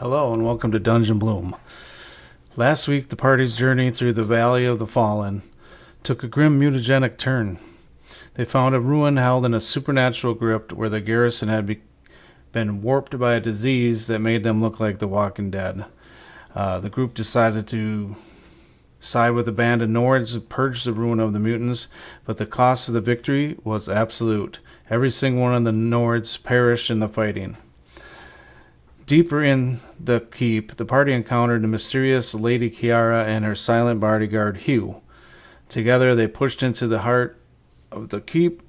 Hello and welcome to Dungeon Bloom. Last week, the party's journey through the Valley of the Fallen took a grim mutagenic turn. They found a ruin held in a supernatural grip where the garrison had been warped by a disease that made them look like the Walking Dead. The group decided to side with the band of Nords to purge the ruin of the mutants, but the cost of the victory was absolute. Every single one of the Nords perished in the fighting. Deeper in the keep, the party encountered the mysterious Lady Kiara and her silent bodyguard Hugh. Together, they pushed into the heart of the keep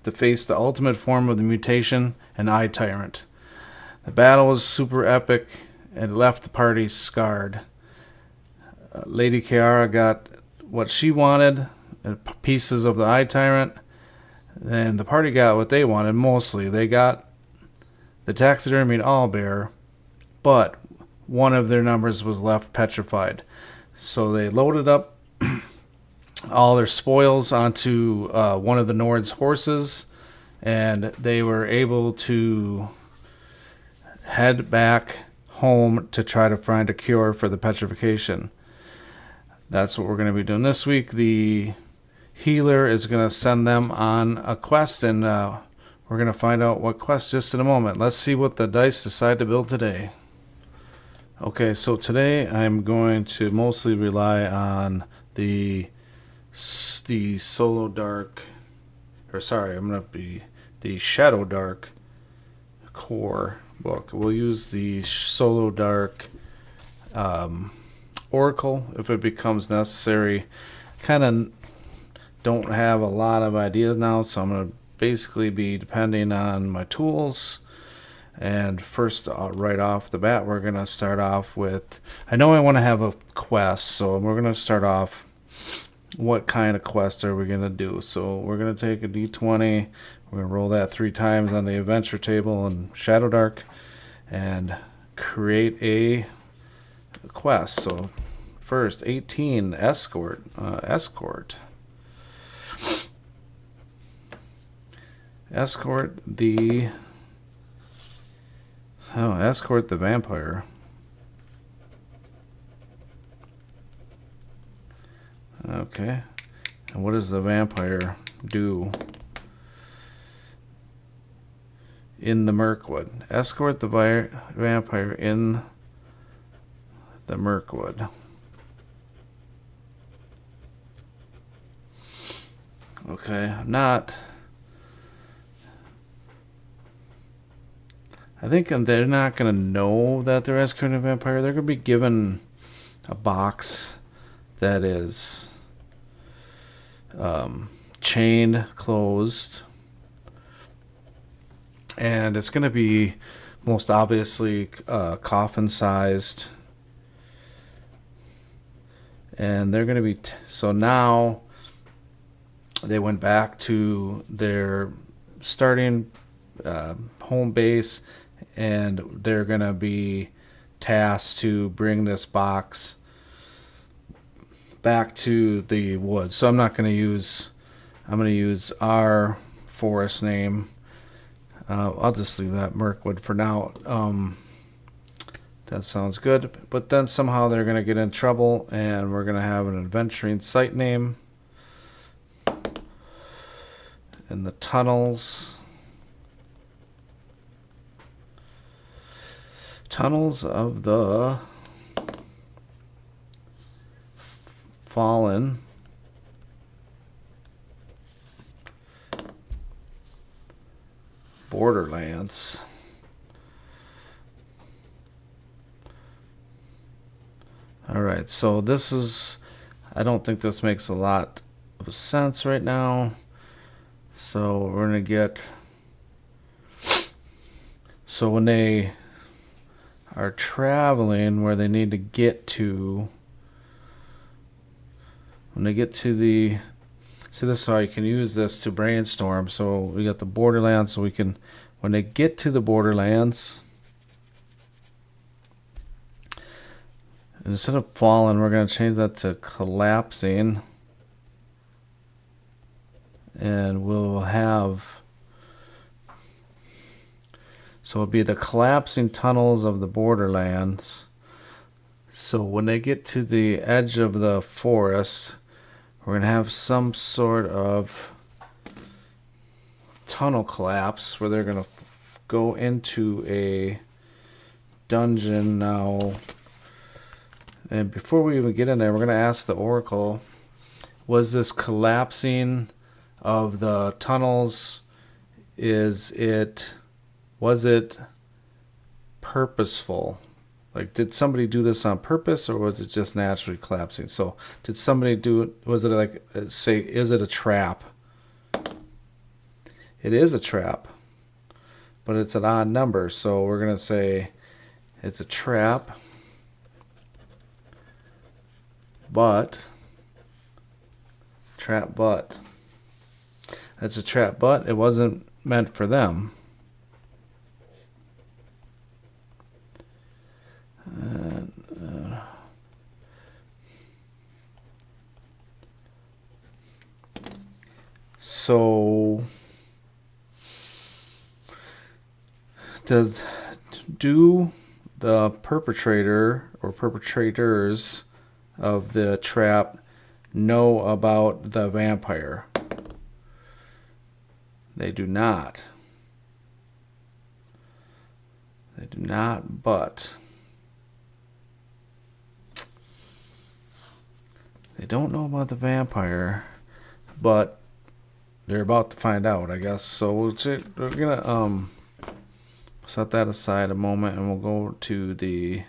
to face the ultimate form of the mutation, an Eye Tyrant. The battle was super epic and left the party scarred. Lady Kiara got what she wanted, pieces of the Eye Tyrant, and the party got what they wanted mostly. They got the taxidermied owlbear, but one of their numbers was left petrified. So they loaded up all their spoils onto one of the Nord's horses, and they were able to head back home to try to find a cure for the petrification. That's what we're going to be doing this week. The healer is going to send them on a quest, and we're going to find out what quest just in a moment. Let's see what the dice decide to build today. Okay, so today I'm going to mostly rely on the Solo Dark, I'm going to be the Shadow Dark core book. We'll use the Solo Dark Oracle if it becomes necessary. Kind of don't have a lot of ideas now, so I'm going to basically be depending on my tools. And first, right off the bat, we're going to start off with, I know I want to have a quest, so we're going to start off, what kind of quest are we going to do? So we're going to take a d20, we're going to roll that 3 times on the adventure table in Shadow Dark, and create a quest. So first, 18, escort. Escort the vampire. Okay. And what does the vampire do in the Mirkwood? Escort the vampire in the Mirkwood. Okay, I think they're not going to know that they're escorting a vampire. They're going to be given a box that is chained, closed, and it's going to be most obviously coffin-sized. And they're going to be... so now they went back to their starting home base, and they're going to be tasked to bring this box back to the woods. So I'm going to use our forest name. I'll just leave that Mirkwood for now. That sounds good. But then somehow they're going to get in trouble, and we're going to have an adventuring site name. In the tunnels of the Fallen Borderlands. Alright, so this is... I don't think this makes a lot of sense right now. So we're going to get... so when they are traveling where they need to get to... when they get to the... see, this is how you can use this to brainstorm. So we got the Borderlands, so we can... when they get to the Borderlands... instead of fallen, we're going to change that to collapsing. And we'll have... So it'd be the collapsing tunnels of the borderlands. So when they get to the edge of the forest, we're going to have some sort of tunnel collapse where they're going to go into a dungeon now. And before we even get in there, we're going to ask the Oracle, was this collapsing of the tunnels, was it purposeful? Like, did somebody do this on purpose, or was it just naturally collapsing? So did somebody do it? Was it like, say, is it a trap? It is a trap, but it's an odd number. So we're going to say it's a trap, but it's a trap, but it wasn't meant for them. So do the perpetrator or perpetrators of the trap know about the vampire? They do not. They do not, but they don't know about the vampire, but they're about to find out, I guess. So we're gonna set that aside a moment, and we'll go to the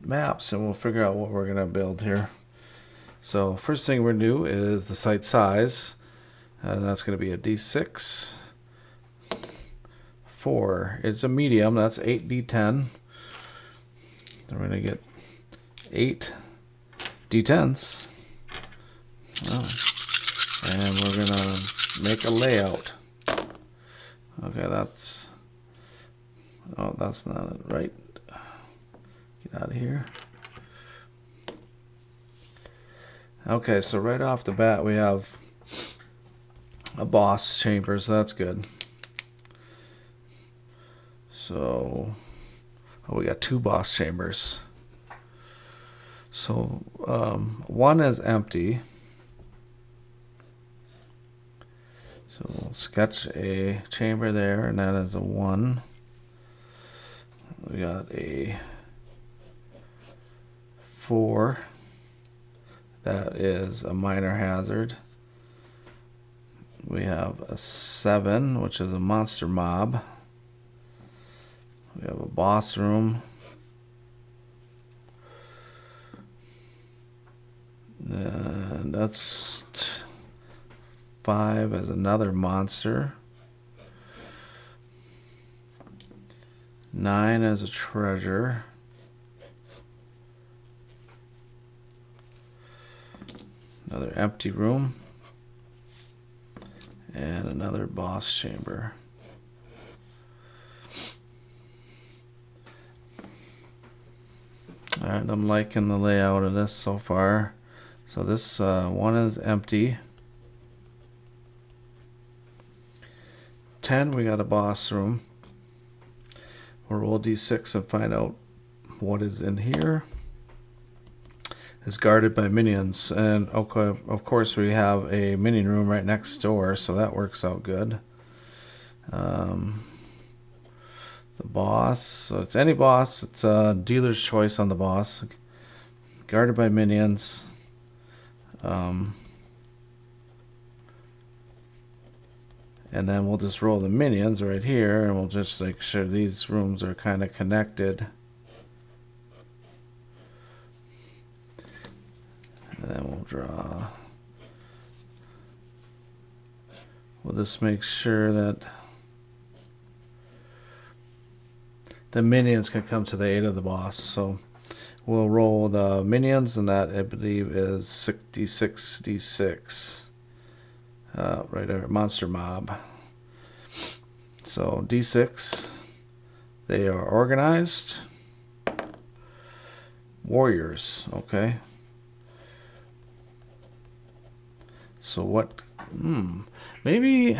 maps, and we'll figure out what we're gonna build here. So first thing we're gonna do is the site size. That's gonna be a D6. 4. It's a medium. That's 8D10. Then we're gonna get 8 D10s. And we're gonna make a layout. Okay, that's not it, right? Get out of here. Okay, so right off the bat we have a boss chamber, so that's good. So we got 2 boss chambers. So one is empty. So we'll sketch a chamber there, and that is a 1. We got a 4. That is a minor hazard. We have a 7, which is a monster mob. We have a boss room. And that's 5 as another monster. 9 as a treasure. Another empty room. And another boss chamber. Alright, I'm liking the layout of this so far. So this one is empty. 10, we got a boss room. We'll roll D6 and find out what is in here. It's guarded by minions, and okay, of course we have a minion room right next door, so that works out good. The boss, so it's any boss. It's a dealer's choice on the boss. Guarded by minions. And then we'll just roll the minions right here, and we'll just make sure these rooms are kind of connected. And then we'll draw. We'll just make sure that the minions can come to the aid of the boss. So we'll roll the minions, and that I believe is 66d6. Right there, monster mob. So D6, they are organized. Warriors, okay. So what Maybe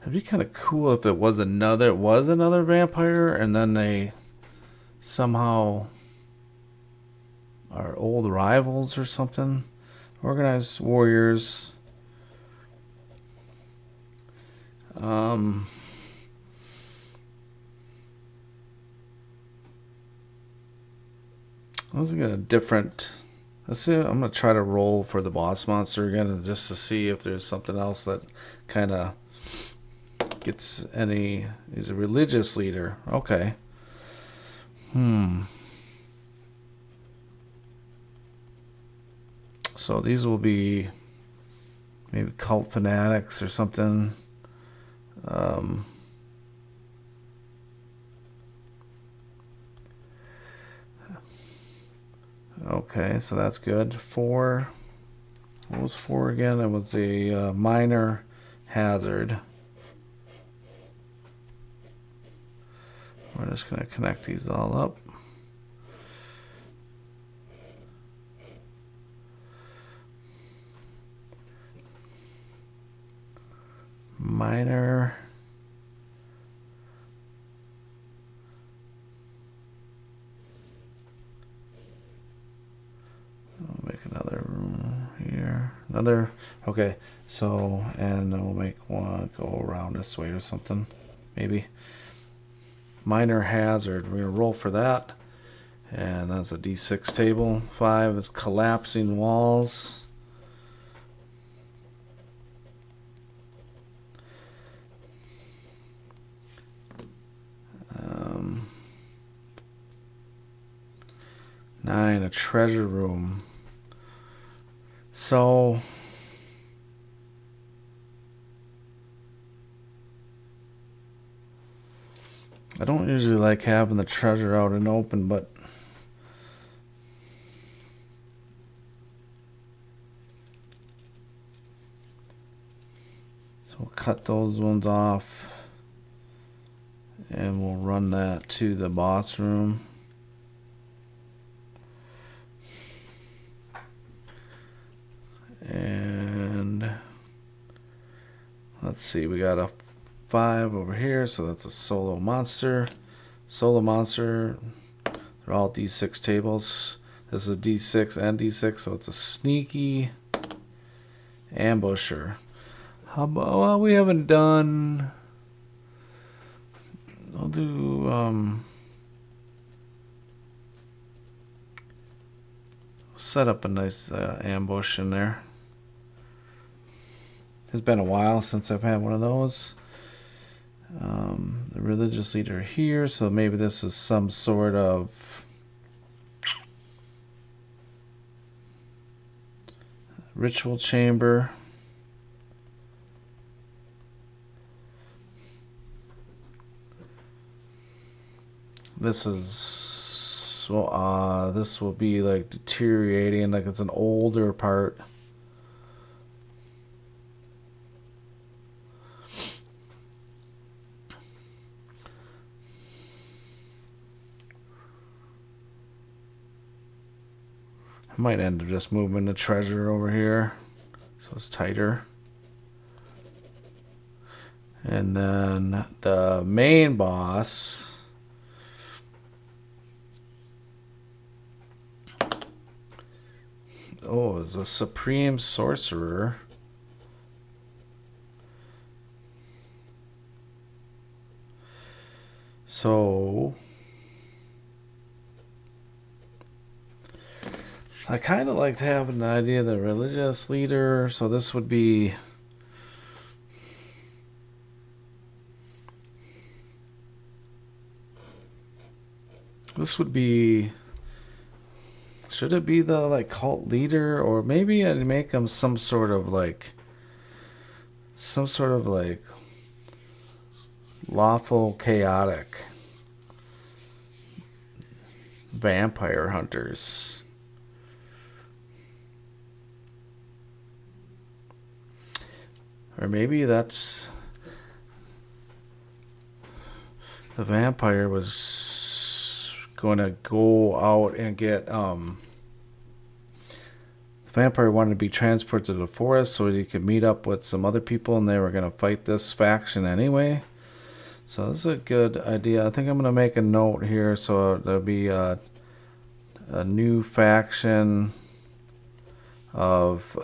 it'd be kind of cool if it was another vampire, and then they somehow are old rivals or something. Organized warriors. Let's get a different. Let's see. I'm gonna try to roll for the boss monster again, just to see if there's something else that kind of gets any. He's a religious leader. Okay. So these will be maybe cult fanatics or something. Okay, so that's good. 4. What was 4 again? It was a minor hazard. We're just going to connect these all up. Minor. I'll make another room here. Another. Okay, so, and then we'll make one go around this way or something. Maybe. Minor hazard. We're going to roll for that. And that's a D6 table. 5 is collapsing walls. 9, a treasure room. So I don't usually like having the treasure out and open, but so we'll cut those ones off and we'll run that to the boss room. And let's see, we got a 5 over here, so that's a solo monster. Solo monster, they're all D6 tables. This is a D6 and D6, so it's a sneaky ambusher. How about, well, we haven't done. I'll do set up a nice ambush in there. It's been a while since I've had one of those. The religious leader here, so maybe this is some sort of ritual chamber. This is, well, this will be like deteriorating, like it's an older part. I might end up just moving the treasure over here so it's tighter. And then the main boss, oh, is a supreme sorcerer. So I kind of like to have an idea of the religious leader. So this would be should it be the like cult leader, or maybe I'd make him some sort of like lawful chaotic vampire hunters. Or maybe that's the vampire was going to go out and get vampire wanted to be transported to the forest so he could meet up with some other people, and they were going to fight this faction anyway. So this is a good idea. I think I'm going to make a note here, so there'll be a new faction of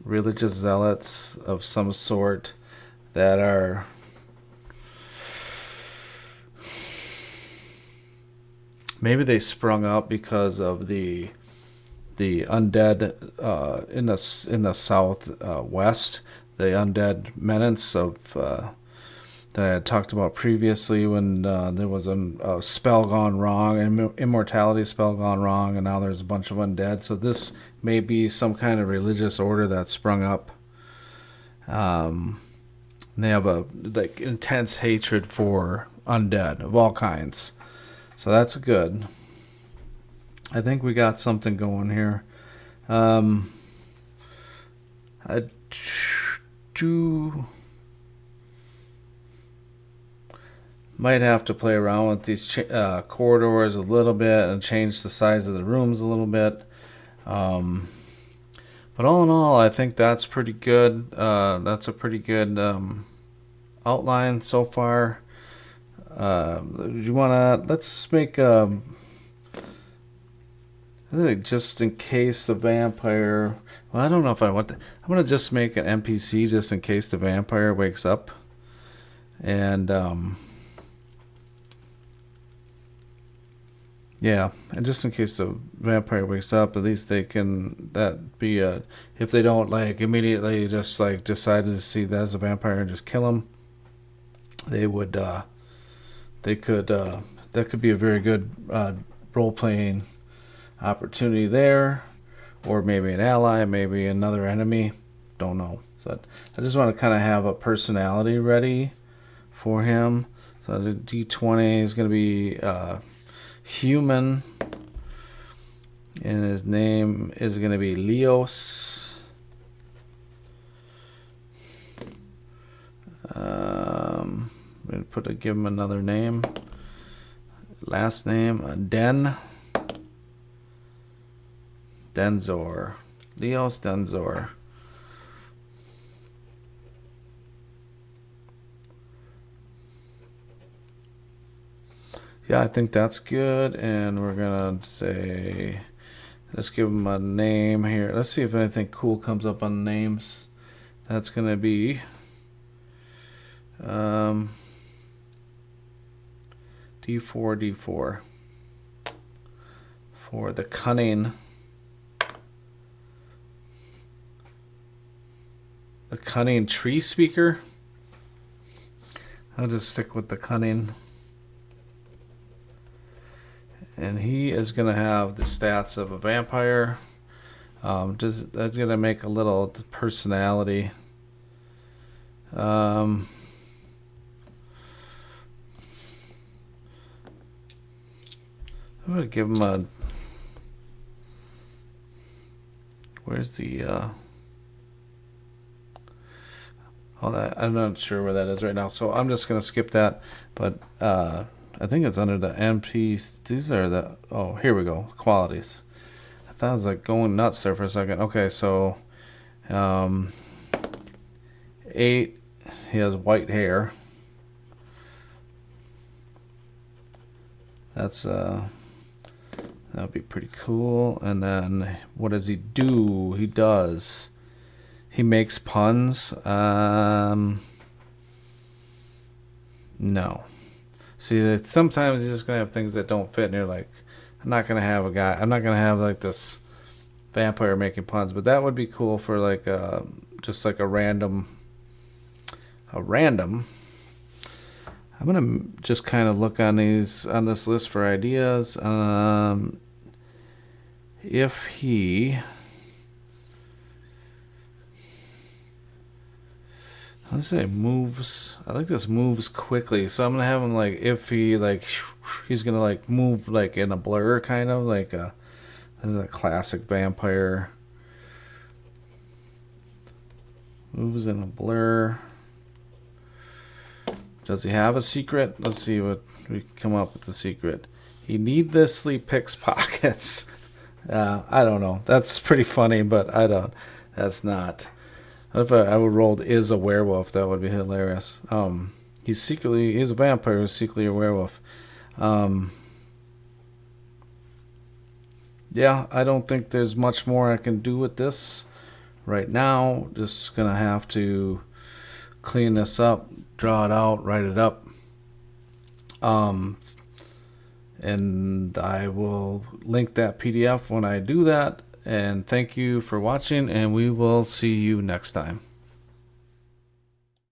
religious zealots of some sort that are maybe they sprung up because of the undead in the southwest, the undead menace of that I had talked about previously, when there was a spell gone wrong, an immortality spell gone wrong, and now there's a bunch of undead. So this may be some kind of religious order that sprung up. They have a intense hatred for undead of all kinds. So that's good. I think we got something going here. I might have to play around with these corridors a little bit and change the size of the rooms a little bit. But all in all, I think that's pretty good. That's a pretty good outline so far. You wanna let's make I think just in case the vampire. Well, I don't know if I want to. I'm gonna just make an NPC just in case the vampire wakes up, and yeah, and just in case the vampire wakes up, at least they can that be a. If they don't immediately just decided to see that as a vampire and just kill him, they would. They could. That could be a very good role playing opportunity there, or maybe an ally, maybe another enemy. Don't know. So I just want to kind of have a personality ready for him. So the D20 is going to be human, and his name is going to be Leos. I'm going to give him another name. Last name Denzor. Leos Denzor. Yeah, I think that's good, and we're gonna say, let's give him a name here. Let's see if anything cool comes up on names. That's gonna be D4 for the cunning. The cunning tree speaker. I'll just stick with the cunning. And he is going to have the stats of a vampire. That's going to make a little personality. I'm going to give him a... Where's the... all that, I'm not sure where that is right now, so I'm just going to skip that. But I think it's under the NPCs. These are the... Oh, here we go. Qualities. I thought I was going nuts there for a second. Okay, so 8, he has white hair. That's that'd be pretty cool. And then what does he do? He makes puns. No. See, sometimes you're just gonna have things that don't fit, and you're like, I'm not gonna have this vampire making puns, but that would be cool for just a random. I'm gonna just kind of look on this list for ideas. If he, let's say moves. I like this moves quickly, so I'm gonna have him if he he's gonna move in a blur, kind of this is a classic vampire. Moves in a blur. Does he have a secret? Let's see what we come up with the secret. He needlessly picks pockets. I don't know. That's pretty funny, but I don't. That's not. If I would rolled is a werewolf, that would be hilarious. He's a vampire who's secretly a werewolf. Um, yeah, I don't think there's much more I can do with this right now. Just gonna have to clean this up, draw it out, write it up. Um, and I will link that PDF when I do that. And thank you for watching, and we will see you next time.